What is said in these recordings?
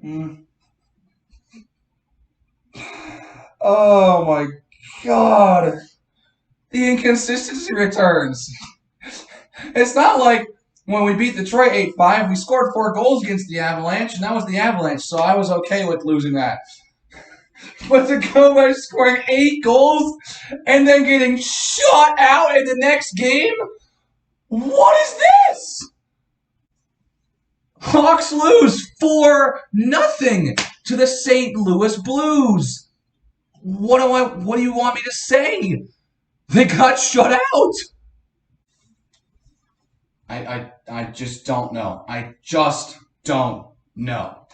Mm. Oh my God. The inconsistency returns. It's not like when we beat Detroit 8-5, we scored 4 goals against the Avalanche, and that was the Avalanche, so I was okay with losing that. But to go by scoring 8 goals and then getting shot out in the next game? What is this? Hawks lose 4-0 to the St. Louis Blues. What do you want me to say? They got shut out. I just don't know. I just don't know.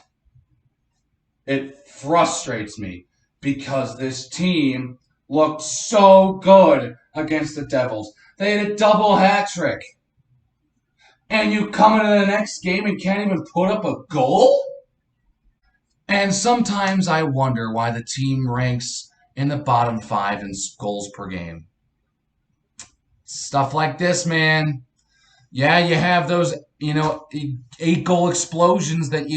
It frustrates me because this team looked so good against the Devils. They had a double hat trick. And you come into the next game and can't even put up a goal? And sometimes I wonder why the team ranks in the bottom 5 in goals per game. Stuff like this, man. Yeah, you have those, 8-goal explosions that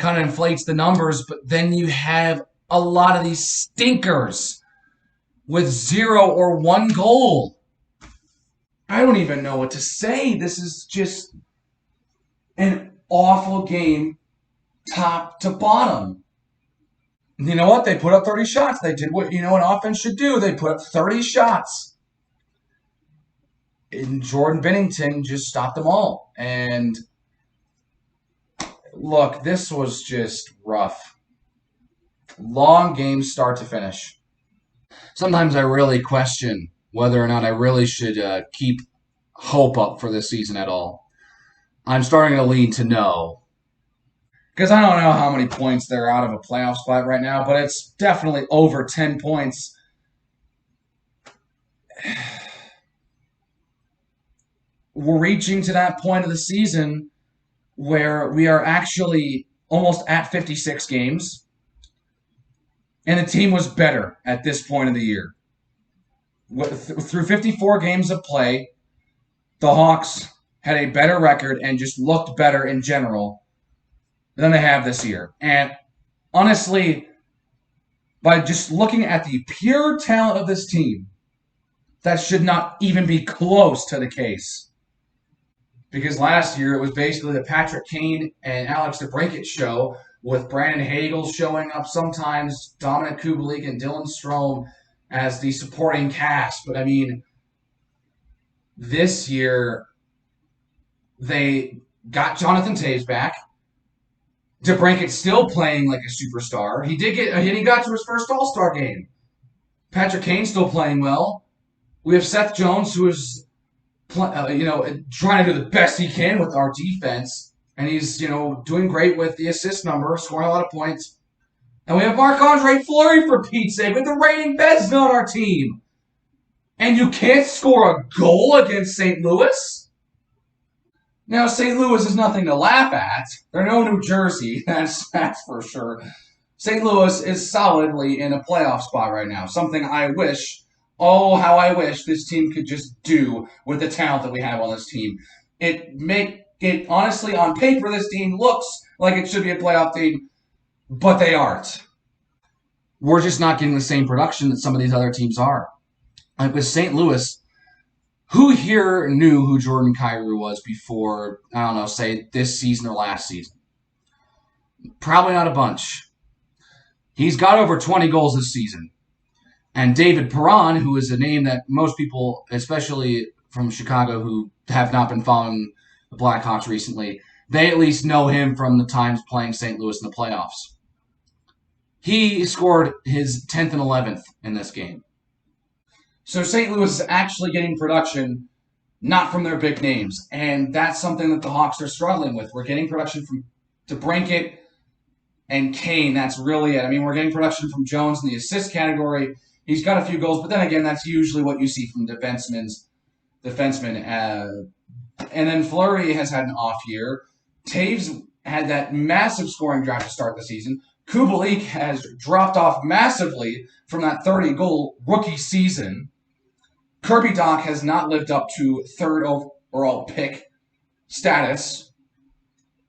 kind of inflates the numbers, but then you have a lot of these stinkers with 0 or 1 goal. I don't even know what to say. This is just an awful game top to bottom. You know what? They put up 30 shots. They did what, an offense should do. They put up 30 shots. And Jordan Binnington just stopped them all. And look, this was just rough. Long game start to finish. Sometimes I really question whether or not I really should keep hope up for this season at all. I'm starting to lean to no. Because I don't know how many points they're out of a playoff spot right now, but it's definitely over 10 points. We're reaching to that point of the season where we are actually almost at 56 games, and the team was better at this point of the year. Through 54 games of play, the Hawks had a better record and just looked better in general than they have this year. And honestly, by just looking at the pure talent of this team, that should not even be close to the case. Because last year it was basically the Patrick Kane and Alex DeBrincat show with Brandon Hagel showing up sometimes, Dominic Kubalik and Dylan Strome as the supporting cast. But I mean, this year they got Jonathan Toews back. DeBrincat's still playing like a superstar. He got to his first All-Star game. Patrick Kane's still playing well. We have Seth Jones, who is trying to do the best he can with our defense, and he's doing great with the assist number, scoring a lot of points. And we have Marc-Andre Fleury, for Pete's sake, with the reigning Vezina on our team. And you can't score a goal against St. Louis? Now, St. Louis is nothing to laugh at. They're no New Jersey, that's for sure. St. Louis is solidly in a playoff spot right now, something I wish, how I wish this team could just do with the talent that we have on this team. It honestly, on paper, this team looks like it should be a playoff team, but they aren't. We're just not getting the same production that some of these other teams are. Like with St. Louis, who here knew who Jordan Kyrou was before, I don't know, say this season or last season? Probably not a bunch. He's got over 20 goals this season. And David Perron, who is a name that most people, especially from Chicago, who have not been following the Blackhawks recently, they at least know him from the times playing St. Louis in the playoffs. He scored his 10th and 11th in this game. So St. Louis is actually getting production not from their big names, and that's something that the Hawks are struggling with. We're getting production from DeBrincat and Kane. That's really it. I mean, we're getting production from Jones in the assist category. He's got a few goals, but then again, that's usually what you see from defensemen. And then Fleury has had an off year. Toews had that massive scoring drive to start the season. Kubalik has dropped off massively from that 30-goal rookie season. Kirby Dach has not lived up to third overall pick status.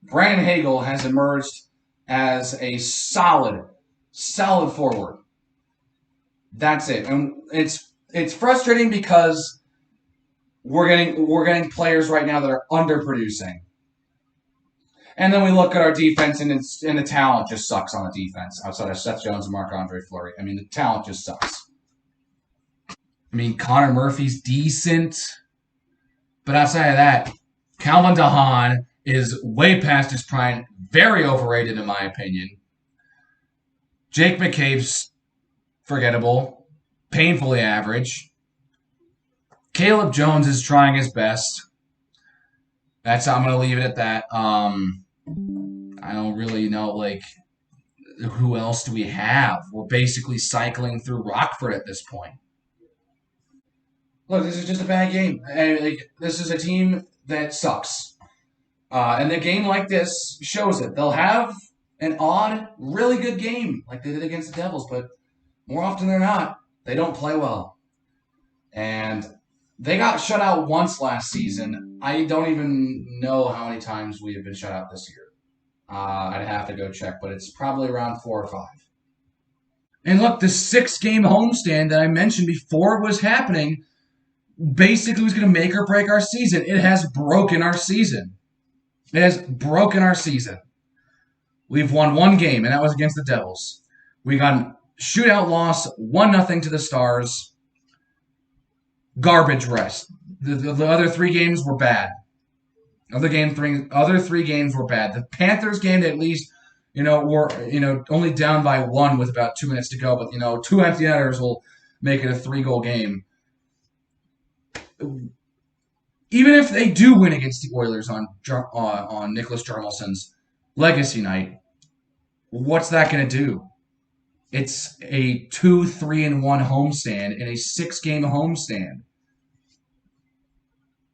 Brandon Hagel has emerged as a solid forward. That's it. And it's frustrating because we're getting players right now that are underproducing. And then we look at our defense, and the talent just sucks on the defense outside of Seth Jones and Marc-Andre Fleury. I mean, the talent just sucks. I mean, Connor Murphy's decent, but outside of that, Calvin DeHaan is way past his prime, very overrated in my opinion. Jake McCabe's forgettable, painfully average. Caleb Jones is trying his best. I'm going to leave it at that. I don't really know, like, who else do we have? We're basically cycling through Rockford at this point. Look, this is just a bad game. This is a team that sucks. And a game like this shows it. They'll have an odd, really good game like they did against the Devils, but more often than not, they don't play well. And they got shut out once last season. I don't even know how many times we have been shut out this year. I'd have to go check, but it's probably around 4 or 5. And look, the 6-game homestand that I mentioned before it was happening basically was going to make or break our season. It has broken our season. It has broken our season. We've won 1 game, and that was against the Devils. We got a shootout loss, 1-0 to the Stars. Garbage rest. The other 3 games were bad. Other 3 games were bad. The Panthers game, at least, were only down by 1 with about 2 minutes to go. But 2 empty netters will make it a 3-goal game. Even if they do win against the Oilers on Niklas Hjalmarsson's legacy night, what's that going to do? It's a 2-3-1 homestand in a 6-game homestand.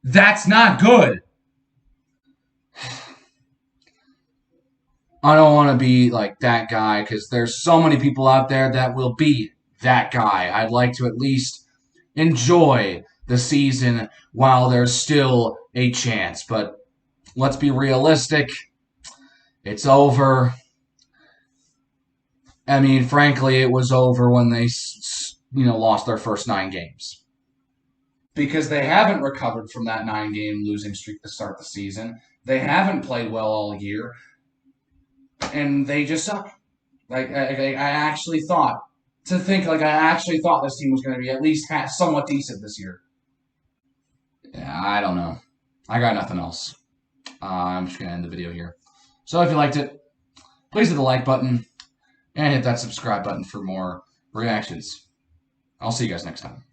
That's not good. I don't want to be like that guy because there's so many people out there that will be that guy. I'd like to at least enjoy the season while there's still a chance. But let's be realistic. It's over. I mean, frankly, it was over when they, lost their first 9 games. Because they haven't recovered from that 9-game losing streak to start the season. They haven't played well all year. And they just suck. I actually thought this team was going to be at least somewhat decent this year. Yeah, I don't know. I got nothing else. I'm just going to end the video here. So if you liked it, please hit the like button and hit that subscribe button for more reactions. I'll see you guys next time.